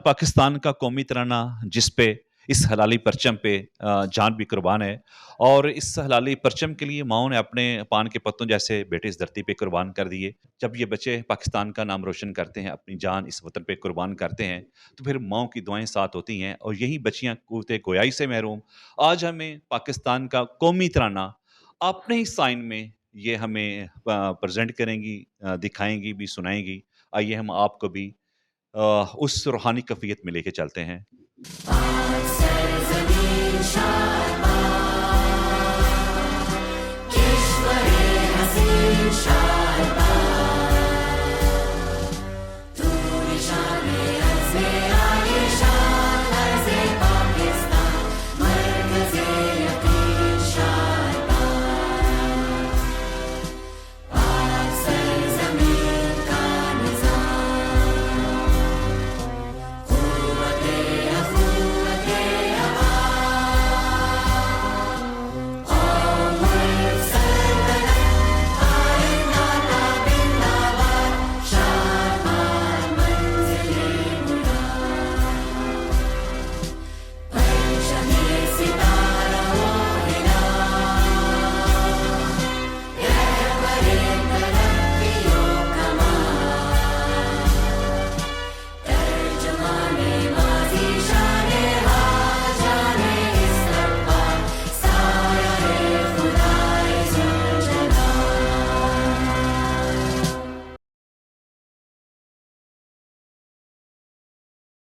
पाकिस्तान का कौमी तराना जिस पे इस हलाली परचम पे जान भी कुर्बान है और इस हलाली परचम के लिए माँओं ने अपने पान के पत्तों जैसे बेटे इस धरती पे कुर्बान कर दिए। जब ये बच्चे पाकिस्तान का नाम रोशन करते हैं, अपनी जान इस वतन पे कुर्बान करते हैं, तो फिर माँओं की दुआएँ साथ होती हैं और यही बच्चियाँ कूत-ए गोयाई से महरूम आज हमें पाकिस्तान का कौमी तराना अपने ही साइन में ये हमें प्रेज़ेंट करेंगी, दिखाएँगी भी, सुनाएँगी। आइए हम आपको भी उस रूहानी कैफ़ियत में लेके चलते हैं। आज सरज़मीं शाद